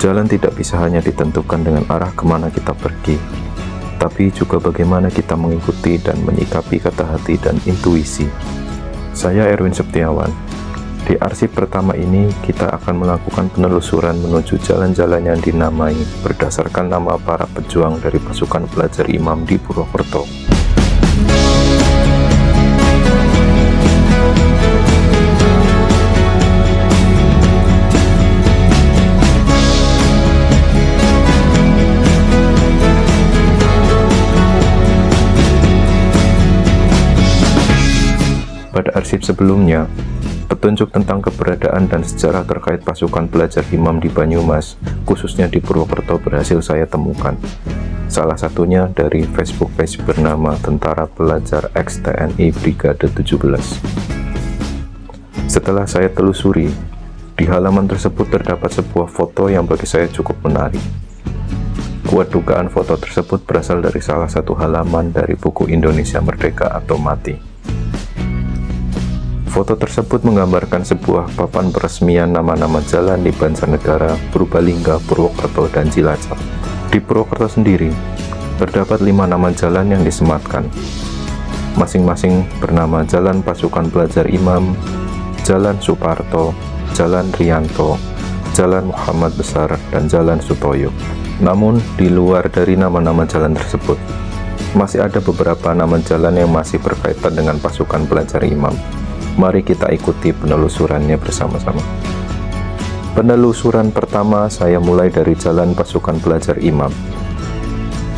Jalan tidak bisa hanya ditentukan dengan arah kemana kita pergi, tapi juga bagaimana kita mengikuti dan menyikapi kata hati dan intuisi. Saya Erwin Septiawan. Di arsip pertama ini, kita akan melakukan penelusuran menuju jalan-jalan yang dinamai berdasarkan nama para pejuang dari pasukan pelajar imam di Purwokerto. Pada arsip sebelumnya, petunjuk tentang keberadaan dan sejarah terkait pasukan pelajar imam di Banyumas, khususnya di Purwokerto, berhasil saya temukan. Salah satunya dari Facebook page bernama Tentara Pelajar Ex-TNI Brigade 17. Setelah saya telusuri, di halaman tersebut terdapat sebuah foto yang bagi saya cukup menarik. Kuat dugaan foto tersebut berasal dari salah satu halaman dari buku Indonesia Merdeka atau Mati. Foto tersebut menggambarkan sebuah papan peresmian nama-nama jalan di Banjarnegara, Purbalingga, Purwokerto, dan Cilacap. Di Purwokerto sendiri, terdapat 5 nama jalan yang disematkan. Masing-masing bernama Jalan Pasukan Pelajar Imam, Jalan Suparto, Jalan Rianto, Jalan Muhammad Besar, dan Jalan Sutoyo. Namun, di luar dari nama-nama jalan tersebut, masih ada beberapa nama jalan yang masih berkaitan dengan pasukan pelajar imam. Mari kita ikuti penelusurannya bersama-sama. Penelusuran pertama saya mulai dari Jalan Pasukan Pelajar Imam.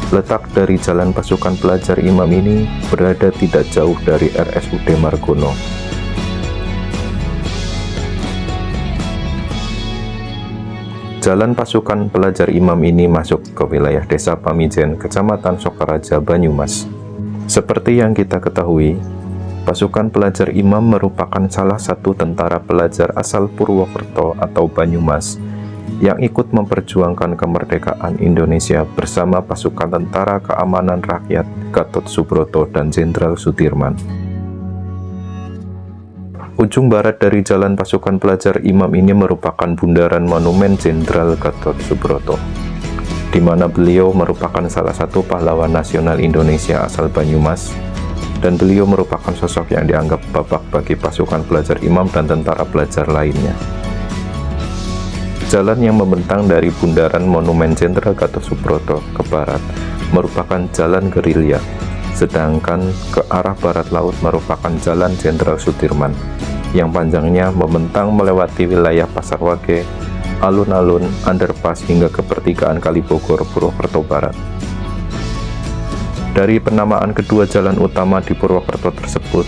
Letak dari Jalan Pasukan Pelajar Imam ini berada tidak jauh dari RSUD Margono. Jalan Pasukan Pelajar Imam ini masuk ke wilayah Desa Pamijen, Kecamatan Sokaraja, Banyumas. Seperti yang kita ketahui, pasukan pelajar imam merupakan salah satu tentara pelajar asal Purwokerto atau Banyumas yang ikut memperjuangkan kemerdekaan Indonesia bersama pasukan Tentara Keamanan Rakyat Gatot Subroto dan Jenderal Sudirman. Ujung barat dari Jalan Pasukan Pelajar Imam ini merupakan bundaran monumen Jenderal Gatot Subroto, di mana beliau merupakan salah satu pahlawan nasional Indonesia asal Banyumas, dan beliau merupakan sosok yang dianggap babak bagi pasukan pelajar imam dan tentara pelajar lainnya. Jalan yang membentang dari bundaran Monumen Jenderal Gatot Subroto ke barat merupakan jalan gerilya, sedangkan ke arah barat laut merupakan jalan Jenderal Sudirman, yang panjangnya membentang melewati wilayah Pasar Wage, alun-alun, underpass hingga ke pertigaan Kalibogor, Purwokerto Barat. Dari penamaan kedua jalan utama di Purwokerto tersebut,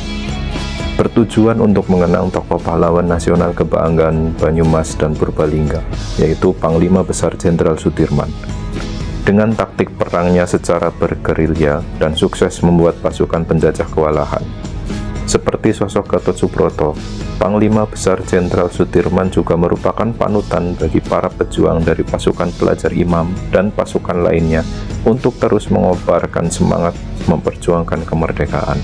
bertujuan untuk mengenang tokoh pahlawan nasional kebanggaan Banyumas dan Purbalingga, yaitu Panglima Besar Jenderal Sudirman. Dengan taktik perangnya secara bergerilya dan sukses membuat pasukan penjajah kewalahan. Seperti sosok Gatot Subroto, Panglima Besar Jenderal Sudirman juga merupakan panutan bagi para pejuang dari pasukan pelajar imam dan pasukan lainnya untuk terus mengobarkan semangat memperjuangkan kemerdekaan.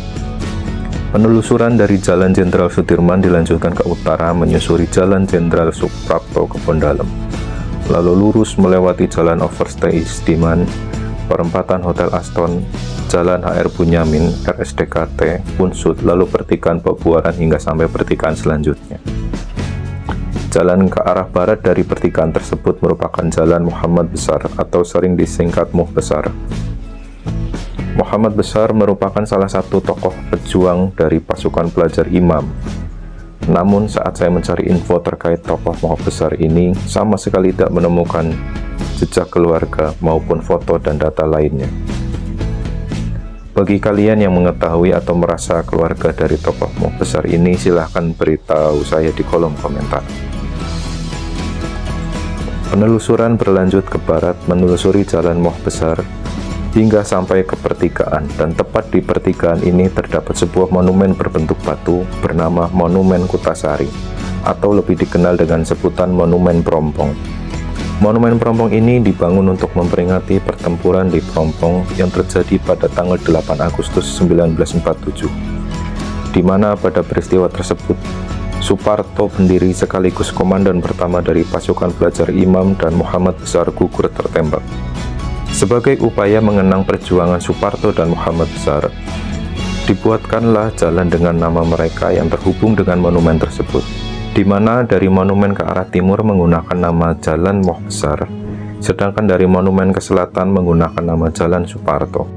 Penelusuran dari Jalan Jenderal Sudirman dilanjutkan ke utara menyusuri Jalan Jenderal Suprapto ke Pondalem, lalu lurus melewati Jalan Overstay Istiman, perempatan Hotel Aston, Jalan HR Bunyamin, RSDKT, Unsud, lalu pertigaan Pabuaran hingga sampai pertigaan selanjutnya. Jalan ke arah barat dari pertigaan tersebut merupakan Jalan Muhammad Besar atau sering disingkat Muh Besar. Muhammad Besar merupakan salah satu tokoh pejuang dari pasukan pelajar imam. Namun saat saya mencari info terkait tokoh Muh Besar ini, sama sekali tidak menemukan jejak keluarga maupun foto dan data lainnya. Bagi kalian yang mengetahui atau merasa keluarga dari tokoh Muh Besar ini, silahkan beritahu saya di kolom komentar. Penelusuran berlanjut ke barat menelusuri Jalan Muh Besar hingga sampai ke pertigaan, dan tepat di pertigaan ini terdapat sebuah monumen berbentuk batu bernama Monumen Kutasari, atau lebih dikenal dengan sebutan Monumen Prompong. Monumen Prompong ini dibangun untuk memperingati pertempuran di Prompong yang terjadi pada tanggal 8 Agustus 1947, di mana pada peristiwa tersebut Suparto, pendiri sekaligus komandan pertama dari pasukan pelajar Imam dan Muhammad Besar, gugur tertembak. Sebagai upaya mengenang perjuangan Suparto dan Muhammad Besar, dibuatkanlah jalan dengan nama mereka yang terhubung dengan monumen tersebut, di mana dari monumen ke arah timur menggunakan nama Jalan Moh Besar, sedangkan dari monumen ke selatan menggunakan nama Jalan Suparto.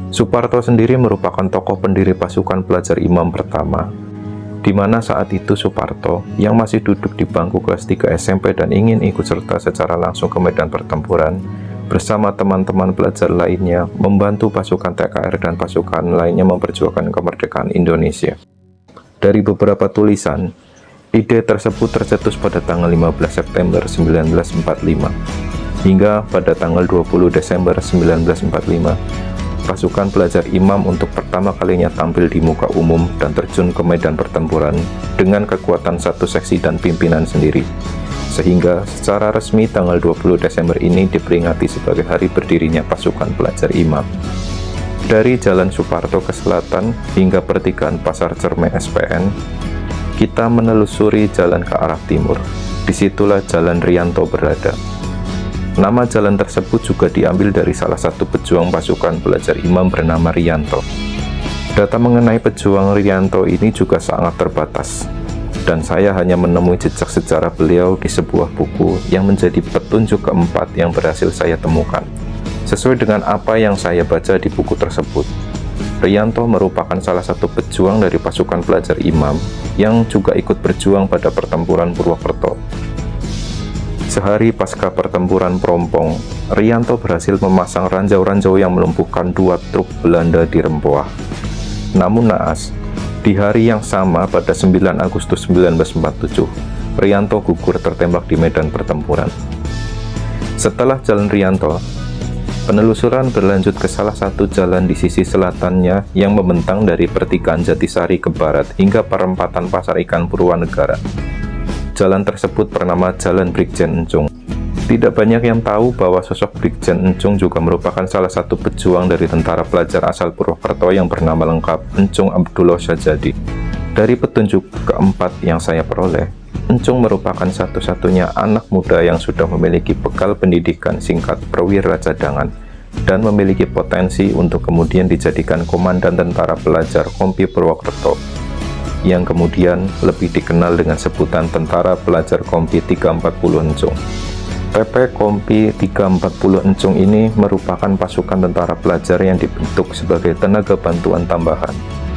Suparto sendiri merupakan tokoh pendiri pasukan pelajar Imam pertama, di mana saat itu Suparto yang masih duduk di bangku kelas 3 SMP dan ingin ikut serta secara langsung ke medan pertempuran bersama teman-teman pelajar lainnya membantu pasukan TKR dan pasukan lainnya memperjuangkan kemerdekaan Indonesia. Dari beberapa tulisan, ide tersebut tercetus pada tanggal 15 September 1945 hingga pada tanggal 20 Desember 1945 pasukan pelajar Imam untuk pertama kalinya tampil di muka umum dan terjun ke medan pertempuran dengan kekuatan satu seksi dan pimpinan sendiri, sehingga secara resmi tanggal 20 Desember ini diperingati sebagai hari berdirinya pasukan pelajar Imam. Dari Jalan Suparto ke selatan hingga pertigaan Pasar Cerme SPN, kita menelusuri jalan ke arah timur. Disitulah Jalan Rianto berada. Nama jalan tersebut juga diambil dari salah satu pejuang pasukan pelajar Imam bernama Rianto. Data mengenai pejuang Rianto ini juga sangat terbatas, dan saya hanya menemui jejak sejarah beliau di sebuah buku yang menjadi petunjuk keempat yang berhasil saya temukan. Sesuai dengan apa yang saya baca di buku tersebut, Rianto merupakan salah satu pejuang dari pasukan pelajar Imam yang juga ikut berjuang pada pertempuran Purwokerto. Sehari pasca pertempuran Prompong, Rianto berhasil memasang ranjau-ranjau yang melumpuhkan 2 truk Belanda di Rempoah. Namun naas, di hari yang sama pada 9 Agustus 1947, Rianto gugur tertembak di medan pertempuran. Setelah Jalan Rianto, penelusuran berlanjut ke salah satu jalan di sisi selatannya yang membentang dari pertigaan Jatisari ke barat hingga perempatan Pasar Ikan Purwanegara. Jalan tersebut bernama Jalan Brigjen Encung. Tidak banyak yang tahu bahwa sosok Brigjen Encung juga merupakan salah satu pejuang dari tentara pelajar asal Purwokerto yang bernama lengkap Encung Abdullah Syajadi. Dari petunjuk keempat yang saya peroleh, Encung merupakan satu-satunya anak muda yang sudah memiliki bekal pendidikan singkat perwira cadangan dan memiliki potensi untuk kemudian dijadikan komandan tentara pelajar Kompi Purwokerto, yang kemudian lebih dikenal dengan sebutan Tentara Pelajar Kompi 340 Encung. TP Kompi 340 Encung ini merupakan pasukan tentara pelajar yang dibentuk sebagai tenaga bantuan tambahan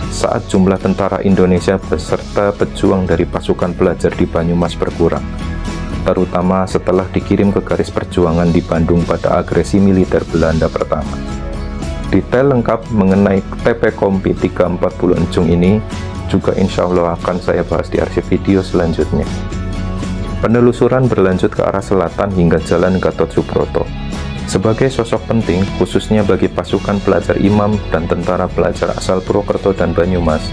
saat jumlah tentara Indonesia beserta pejuang dari pasukan pelajar di Banyumas berkurang, terutama setelah dikirim ke garis perjuangan di Bandung pada agresi militer Belanda pertama. Detail lengkap mengenai TP Kompi 340 Encung ini juga insya Allah akan saya bahas di arsip video selanjutnya. Penelusuran berlanjut ke arah selatan hingga Jalan Gatot Subroto. Sebagai sosok penting, khususnya bagi pasukan pelajar Imam dan tentara pelajar asal Purwokerto dan Banyumas,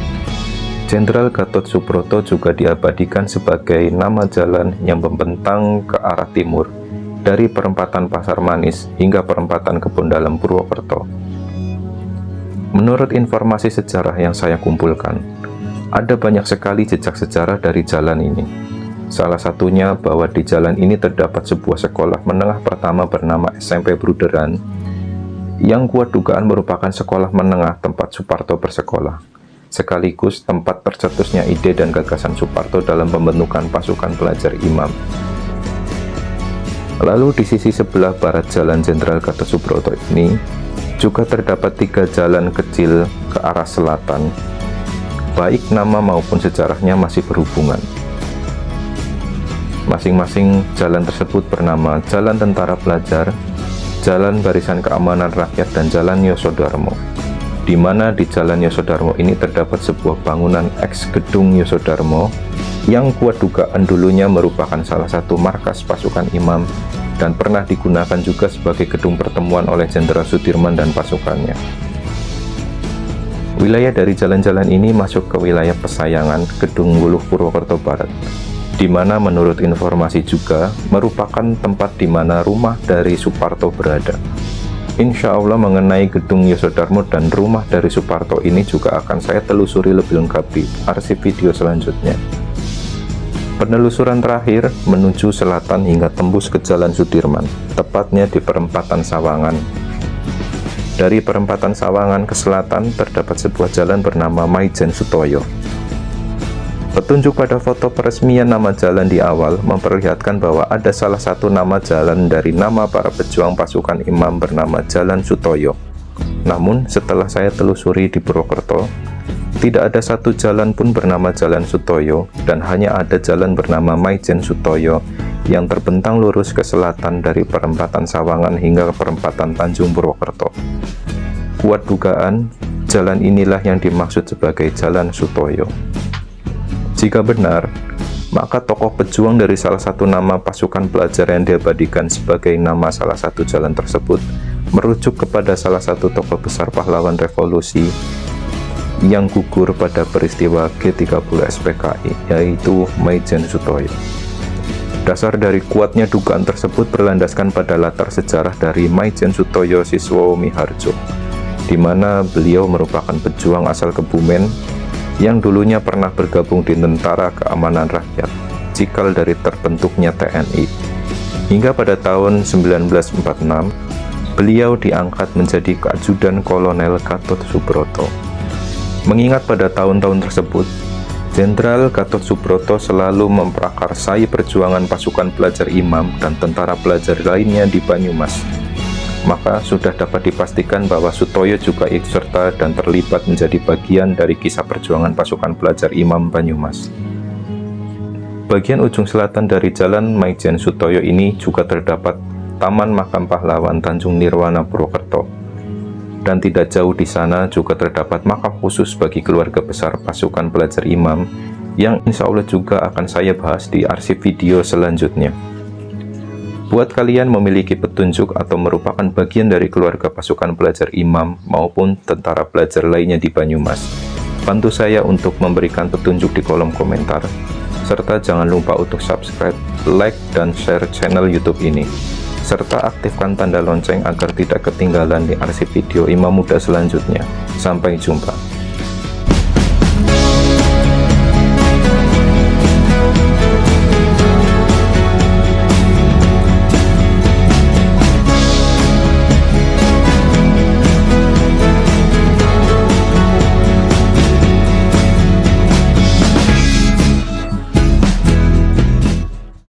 Jenderal Gatot Subroto juga diabadikan sebagai nama jalan yang membentang ke arah timur dari perempatan Pasar Manis hingga perempatan Kebon Dalam Purwokerto. Menurut informasi sejarah yang saya kumpulkan, ada banyak sekali jejak sejarah dari jalan ini. Salah satunya bahwa di jalan ini terdapat sebuah sekolah menengah pertama bernama SMP Bruderan, yang kuat dugaan merupakan sekolah menengah tempat Suparto bersekolah, sekaligus tempat tercetusnya ide dan gagasan Suparto dalam pembentukan pasukan pelajar Imam. Lalu di sisi sebelah barat Jalan Jenderal Gatot Subroto ini juga terdapat 3 jalan kecil ke arah selatan. Baik nama maupun sejarahnya masih berhubungan. Masing-masing jalan tersebut bernama Jalan Tentara Pelajar, Jalan Barisan Keamanan Rakyat, dan Jalan Yosodarmo, di mana di Jalan Yosodarmo ini terdapat sebuah bangunan eks gedung Yosodarmo yang kuat dugaan dulunya merupakan salah satu markas pasukan Imam dan pernah digunakan juga sebagai gedung pertemuan oleh Jenderal Sudirman dan pasukannya. Wilayah dari jalan-jalan ini masuk ke wilayah Pesayangan, Gedung Wuluh Purwokerto Barat, di mana menurut informasi juga merupakan tempat di mana rumah dari Suparto berada. Insya Allah mengenai Gedung Yosodarmo dan rumah dari Suparto ini juga akan saya telusuri lebih lengkap di arsip video selanjutnya. Penelusuran terakhir menuju selatan hingga tembus ke Jalan Sudirman, tepatnya di perempatan Sawangan. Dari perempatan Sawangan ke selatan terdapat sebuah jalan bernama Maijen Sutoyo. Petunjuk pada foto peresmian nama jalan di awal memperlihatkan bahwa ada salah satu nama jalan dari nama para pejuang pasukan imam bernama Jalan Sutoyo. Namun setelah saya telusuri di Purwokerto, tidak ada satu jalan pun bernama Jalan Sutoyo dan hanya ada jalan bernama Maijen Sutoyo yang terbentang lurus ke selatan dari perempatan Sawangan hingga ke perempatan Tanjung Purwokerto. Kuat dugaan, jalan inilah yang dimaksud sebagai Jalan Sutoyo. Jika benar, maka tokoh pejuang dari salah satu nama pasukan pelajar yang diabadikan sebagai nama salah satu jalan tersebut merujuk kepada salah satu tokoh besar pahlawan revolusi yang gugur pada peristiwa G30 SPKI, yaitu Maijen Sutoyo. Dasar dari kuatnya dugaan tersebut berlandaskan pada latar sejarah dari Maijen Sutoyo Siswo Miharjo, di mana beliau merupakan pejuang asal Kebumen yang dulunya pernah bergabung di Tentara Keamanan Rakyat, cikal dari terbentuknya TNI. Hingga pada tahun 1946, beliau diangkat menjadi Keajudan Kolonel Gatot Subroto. Mengingat pada tahun-tahun tersebut, Jenderal Gatot Subroto selalu memprakarsai perjuangan pasukan pelajar imam dan tentara pelajar lainnya di Banyumas, maka sudah dapat dipastikan bahwa Sutoyo juga ikut serta dan terlibat menjadi bagian dari kisah perjuangan pasukan pelajar imam Banyumas. Bagian ujung selatan dari jalan Maijen Sutoyo ini juga terdapat Taman Makam Pahlawan Tanjung Nirwana Purwokerto. Dan tidak jauh di sana juga terdapat makam khusus bagi keluarga besar pasukan pelajar imam yang insya Allah juga akan saya bahas di arsip video selanjutnya. Buat kalian memiliki petunjuk atau merupakan bagian dari keluarga pasukan pelajar imam maupun tentara pelajar lainnya di Banyumas, bantu saya untuk memberikan petunjuk di kolom komentar, serta jangan lupa untuk subscribe, like, dan share channel YouTube ini, serta aktifkan tanda lonceng agar tidak ketinggalan di arsip video Imam Muda selanjutnya. Sampai jumpa.